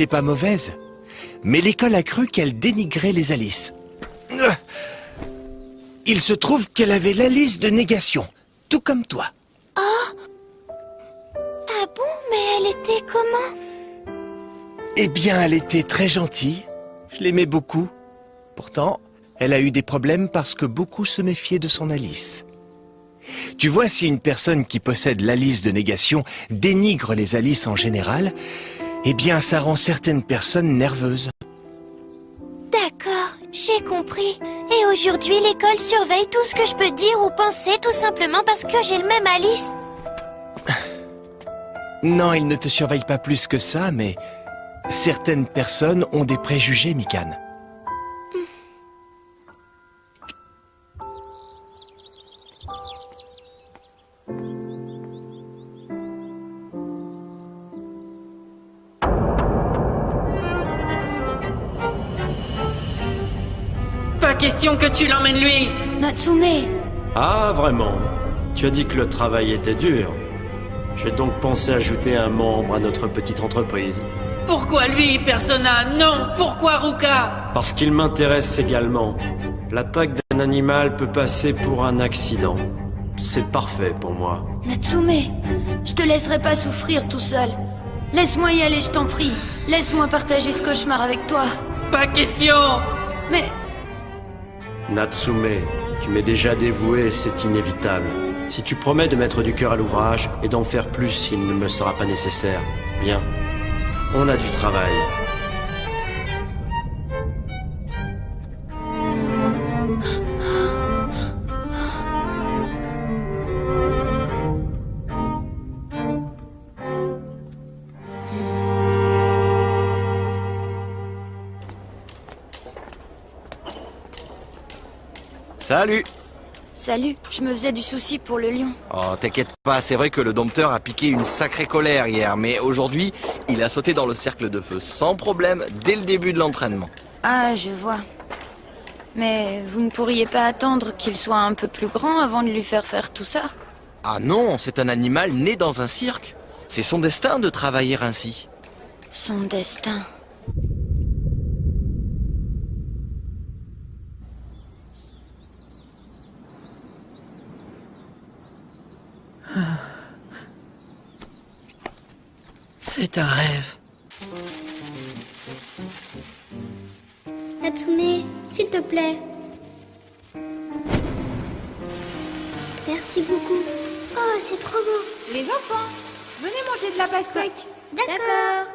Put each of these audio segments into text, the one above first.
n'était pas mauvaise. Mais l'école a cru qu'elle dénigrait les Alice. Il se trouve qu'elle avait l'Alice de négation, tout comme toi. Oh! Ah bon, mais elle était comment? Eh bien, elle était très gentille. Je l'aimais beaucoup. Pourtant, elle a eu des problèmes parce que beaucoup se méfiaient de son Alice. Tu vois, si une personne qui possède l'Alice de négation dénigre les Alice en général, eh bien, ça rend certaines personnes nerveuses. D'accord, j'ai compris. Et aujourd'hui, l'école surveille tout ce que je peux dire ou penser, tout simplement parce que j'ai le même Alice. Non, il ne te surveille pas plus que ça, mais certaines personnes ont des préjugés, Mikan. Pas question que tu l'emmènes lui! Natsume! Ah, vraiment? Tu as dit que le travail était dur. J'ai donc pensé ajouter un membre à notre petite entreprise. Pourquoi lui, Persona? Non! Pourquoi Ruka? Parce qu'il m'intéresse également. L'attaque d'un animal peut passer pour un accident. C'est parfait pour moi. Natsume, je te laisserai pas souffrir tout seul. Laisse-moi y aller, je t'en prie. Laisse-moi partager ce cauchemar avec toi. Pas question! Mais... Natsume, tu m'es déjà dévoué, c'est inévitable. Si tu promets de mettre du cœur à l'ouvrage et d'en faire plus s'il ne me sera pas nécessaire, bien. On a du travail. Salut! Salut, je me faisais du souci pour le lion. Oh, t'inquiète pas, c'est vrai que le dompteur a piqué une sacrée colère hier, mais aujourd'hui, il a sauté dans le cercle de feu sans problème dès le début de l'entraînement. Ah, je vois. Mais vous ne pourriez pas attendre qu'il soit un peu plus grand avant de lui faire faire tout ça? Ah non, c'est un animal né dans un cirque. C'est son destin de travailler ainsi. Son destin... C'est un rêve. Natsume, s'il te plaît. Merci beaucoup. Oh, c'est trop beau. Les enfants, venez manger de la pastèque. D'accord.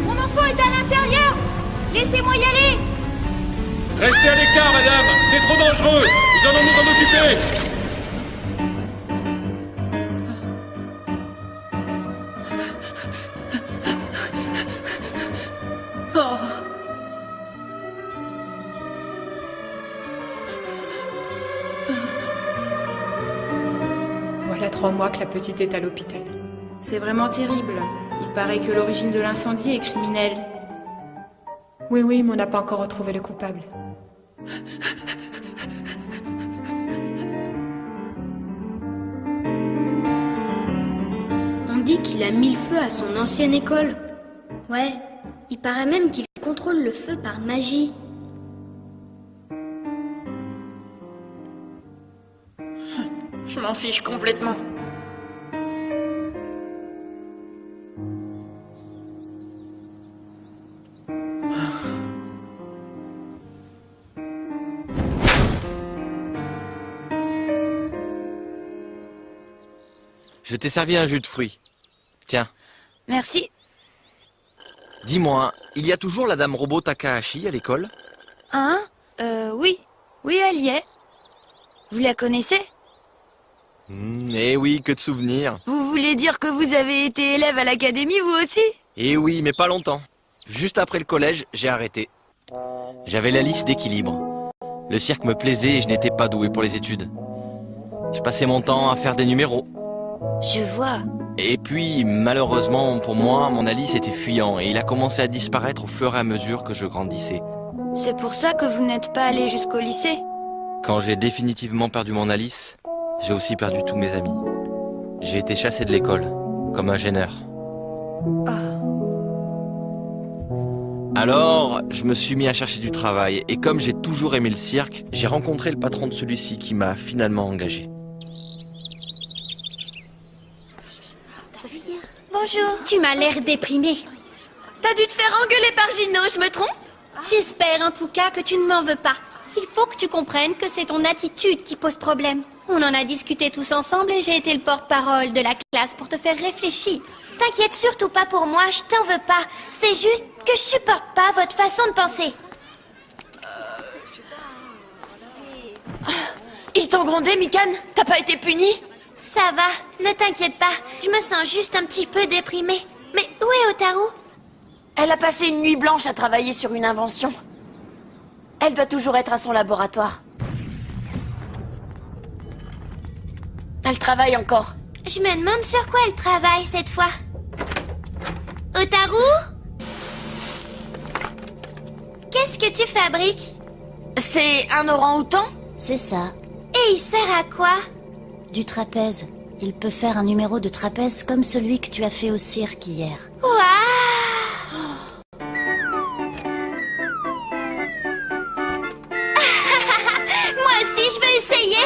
Mon enfant est à l'intérieur. Laissez-moi y aller. Restez à l'écart, madame. C'est trop dangereux. Nous allons nous en occuper. Oh. Voilà 3 mois que la petite est à l'hôpital. C'est vraiment terrible. Il paraît que l'origine de l'incendie est criminelle. Oui, mais on n'a pas encore retrouvé le coupable. On dit qu'il a mis le feu à son ancienne école. Ouais, il paraît même qu'il contrôle le feu par magie. Je m'en fiche complètement. Je t'ai servi un jus de fruits. Tiens, Merci. dis-moi, il y a toujours la dame robot Takahashi à l'école? Hein? Oui. Oui, elle y est. Vous la connaissez? Eh oui, que de souvenirs. Vous voulez dire que vous avez été élève à l'académie, vous aussi? Eh oui, mais pas longtemps. Juste après le collège, j'ai arrêté. J'avais la liste d'équilibre. Le cirque me plaisait et je n'étais pas doué pour les études. Je passais mon temps à faire des numéros. Je vois. Et puis, malheureusement pour moi, mon Alice était fuyant et il a commencé à disparaître au fur et à mesure que je grandissais. C'est pour ça que vous n'êtes pas allé jusqu'au lycée? Quand j'ai définitivement perdu mon Alice, j'ai aussi perdu tous mes amis. J'ai été chassé de l'école, comme un gêneur. Alors, je me suis mis à chercher du travail, et comme j'ai toujours aimé le cirque, j'ai rencontré le patron de celui-ci qui m'a finalement engagé. Bonjour. Tu m'as l'air déprimé. T'as dû te faire engueuler par Gino, je me trompe? J'espère en tout cas que tu ne m'en veux pas. Il faut que tu comprennes que c'est ton attitude qui pose problème. On en a discuté tous ensemble et j'ai été le porte-parole de la classe pour te faire réfléchir. T'inquiète surtout pas pour moi, je t'en veux pas. C'est juste que je supporte pas votre façon de penser. Ils t'ont grondé, Mikan? T'as pas été puni? Ça va, ne t'inquiète pas. Je me sens juste un petit peu déprimée. Mais où est Otaru? Elle a passé une nuit blanche à travailler sur une invention. Elle doit toujours être à son laboratoire. Elle travaille encore. Je me demande sur quoi elle travaille cette fois. Otaru? Qu'est-ce que tu fabriques? C'est un orang-outan? C'est ça, Et il sert à quoi? du trapèze. Il peut faire un numéro de trapèze comme celui que tu as fait au cirque hier. Waouh! Moi aussi, je vais essayer.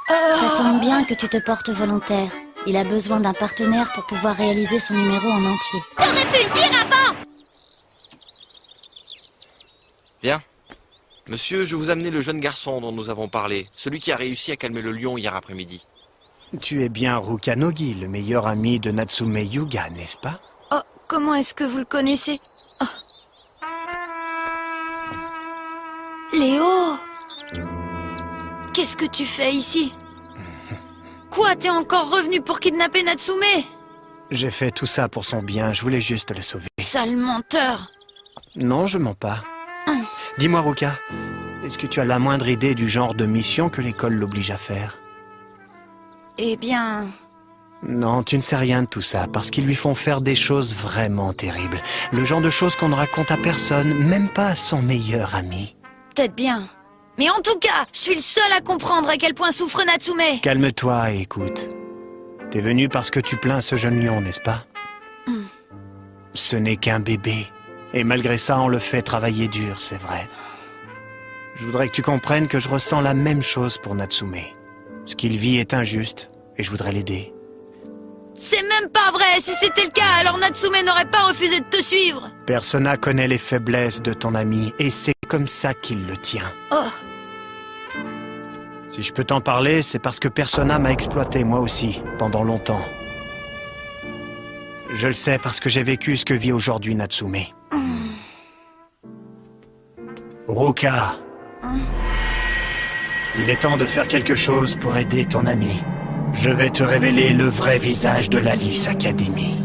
Ça tombe bien que tu te portes volontaire. Il a besoin d'un partenaire pour pouvoir réaliser son numéro en entier. T'aurais pu le dire avant! Bien. Monsieur, je vous amener le jeune garçon dont nous avons parlé, celui qui a réussi à calmer le lion hier après-midi. Tu es bien Rukanogi, le meilleur ami de Natsume Yuga, n'est-ce pas? Oh, comment est-ce que vous le connaissez? Oh. Léo! Qu'est-ce que tu fais ici? Quoi, t'es encore revenu pour kidnapper Natsume? J'ai fait tout ça pour son bien, je voulais juste le sauver. Sale menteur! Non, je mens pas. Dis-moi, Ruka, est-ce que tu as la moindre idée du genre de mission que l'école l'oblige à faire? Eh bien... Non, tu ne sais rien de tout ça, parce qu'ils lui font faire des choses vraiment terribles. Le genre de choses qu'on ne raconte à personne, même pas à son meilleur ami. Peut-être bien. Mais en tout cas, je suis le seul à comprendre à quel point souffre Natsume. Calme-toi et écoute. T'es venu parce que tu plains ce jeune lion, n'est-ce pas? Ce n'est qu'un bébé. Et malgré ça, on le fait travailler dur, c'est vrai. Je voudrais que tu comprennes que je ressens la même chose pour Natsume. Ce qu'il vit est injuste, et je voudrais l'aider. C'est même pas vrai. Si c'était le cas, alors Natsume n'aurait pas refusé de te suivre. Persona connaît les faiblesses de ton ami, et c'est comme ça qu'il le tient. Oh. Si je peux t'en parler, c'est parce que Persona m'a exploité, moi aussi, pendant longtemps. Je le sais parce que j'ai vécu ce que vit aujourd'hui Natsume. Ruka, il est temps de faire quelque chose pour aider ton ami. Je vais te révéler le vrai visage de l'Alice Academy.